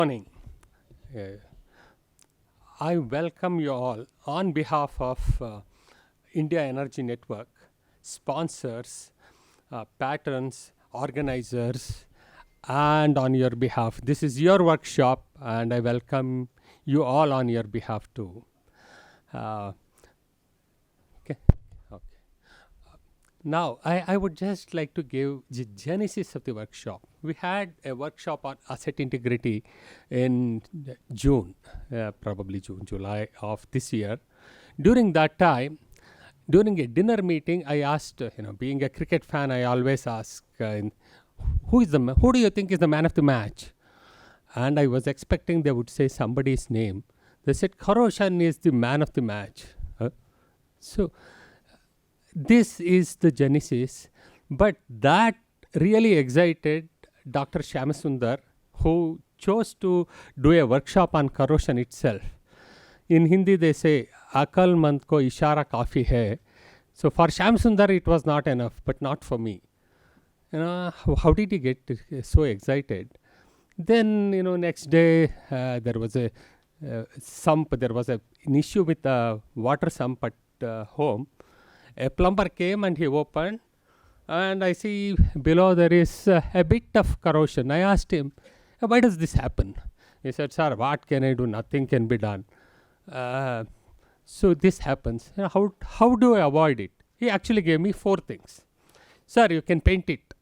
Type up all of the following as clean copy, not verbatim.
Morning. Uh, I welcome you all on behalf of India Energy Network, sponsors, patrons, organizers, and on your behalf. This is your workshop, and I welcome you all on your behalf too. Uh, okay. Okay. Now, I would just like to give the genesis of the workshop. We had a workshop on asset integrity in June, probably June, July of this year. During that time, during a dinner meeting, I asked, being a cricket fan, I always ask, who do you think is the man of the match? And I was expecting they would say somebody's name. They said Corrosion is the man of the match. So this is the genesis, but that really excited Dr. Shyamasundar, who chose to do a workshop on corrosion itself. In Hindi, they say, Akal mand ko ishara kafi hai. So for Shyamasundar, it was not enough, but not for me. How did he get so excited? Then, next day, there was a sump. There was an issue with the water sump at home. A plumber came and he opened, and I see below there is a bit of corrosion. I asked him, why does this happen? He said, sir, what can I do? Nothing can be done. So this happens. How do I avoid it? He actually gave me 4 things. Sir, you can paint it.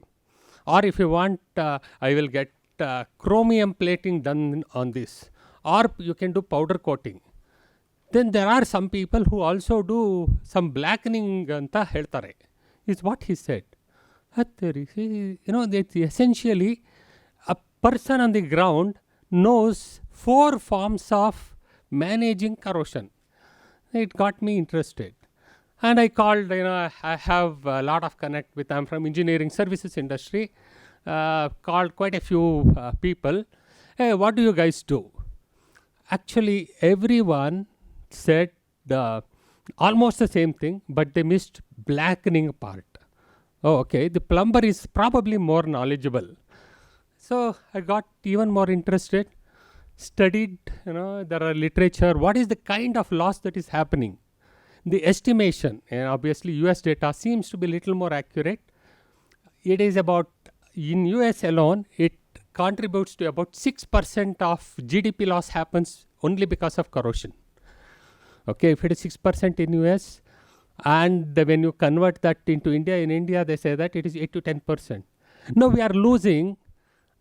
Or if you want, I will get chromium plating done on this. Or you can do powder coating. Then there are some people who also do some blackening anta heltare, is what he said. That's essentially a person on the ground knows 4 forms of managing corrosion. It got me interested. And I called, I have a lot of connect with, I'm from engineering services industry, called quite a few people. Hey, what do you guys do? Actually, everyone said almost the same thing, but they missed blackening part. Oh, okay. The plumber is probably more knowledgeable. So I got even more interested, studied, there are literature. What is the kind of loss that is happening? The estimation, and obviously US data seems to be a little more accurate. It is about, in US alone, it contributes to about 6% of GDP loss happens only because of corrosion. Okay, if it is 6% in US, and when you convert that into India, in India they say that it is 8 to 10%. Now we are losing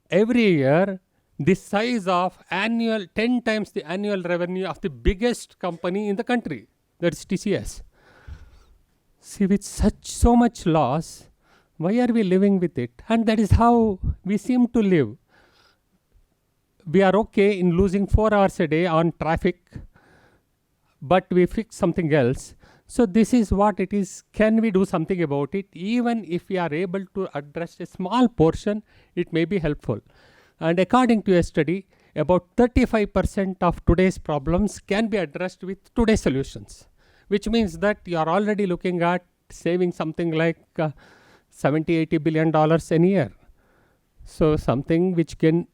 every year the size of 10 times the annual revenue of the biggest company in the country, that is TCS. See, with so much loss, why are we living with it? And that is how we seem to live. We are okay in losing 4 hours a day on traffic, but we fix something else. So this is what it is. Can we do something about it? Even if we are able to address a small portion, it may be helpful. And according to a study, about 35% of today's problems can be addressed with today's solutions, which means that you are already looking at saving something like $70-80 billion a year. So something which can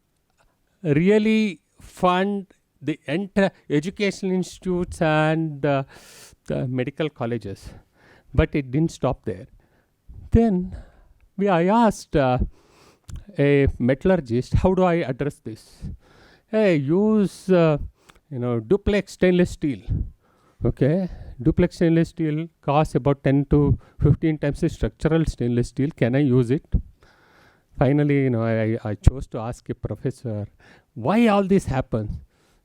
really fund the educational institutes and the medical colleges. But it didn't stop there. Then I asked a metallurgist, how do I address this? Hey, use duplex stainless steel. Okay, duplex stainless steel costs about 10 to 15 times the structural stainless steel. Can I use it? Finally, I chose to ask a professor, why all this happens?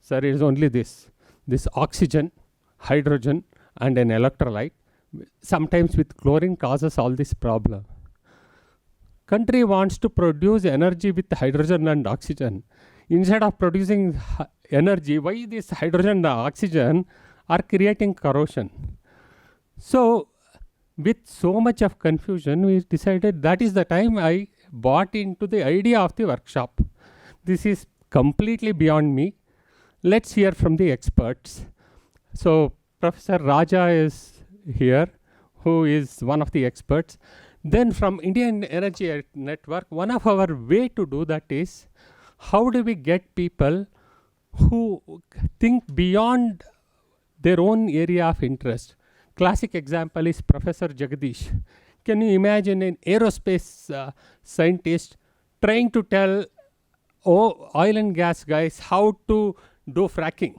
Sir, it is only this oxygen, hydrogen, and an electrolyte, sometimes with chlorine, causes all this problem. Country wants to produce energy with hydrogen and oxygen. Instead of producing energy, why this hydrogen and oxygen are creating corrosion? So with so much of confusion, we decided that is the time I bought into the idea of the workshop. This is completely beyond me. Let's hear from the experts. So Professor Raja is here, who is one of the experts. Then from Indian Energy Network, one of our way to do that is how do we get people who think beyond their own area of interest? Classic example is Professor Jagadish. Can you imagine an aerospace scientist trying to tell oil and gas guys how to do fracking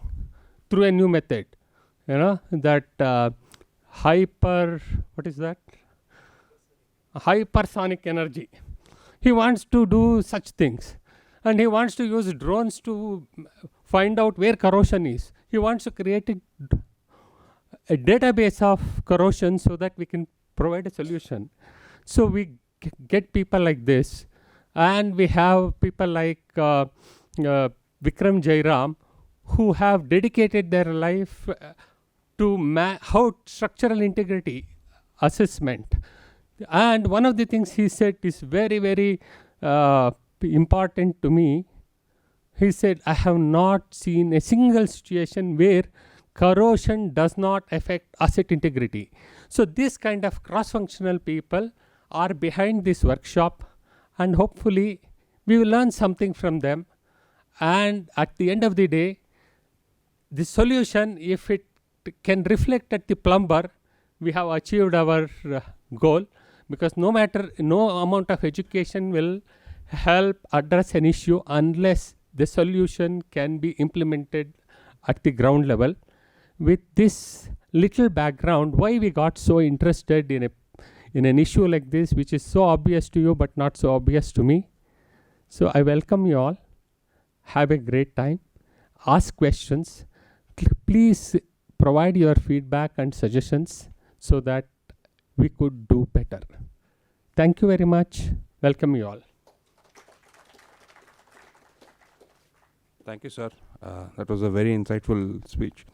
through a new method? You know, that what is that? Hypersonic energy. He wants to do such things. And he wants to use drones to find out where corrosion is. He wants to create a database of corrosion so that we can provide a solution. So we get people like this. And we have people like Vikram Jairam, who have dedicated their life to how structural integrity assessment. And one of the things he said is very, very important to me. He said, I have not seen a single situation where corrosion does not affect asset integrity. So this kind of cross-functional people are behind this workshop, and hopefully we will learn something from them. And at the end of the day, the solution, if it can reflect at the plumber, we have achieved our goal, because no amount of education will help address an issue unless the solution can be implemented at the ground level. With this little background, why we got so interested in an issue like this, which is so obvious to you but not so obvious to me. So I welcome you all. Have a great time. Ask questions. Please provide your feedback and suggestions so that we could do better. Thank you very much. Welcome you all. Thank you, sir. That was a very insightful speech.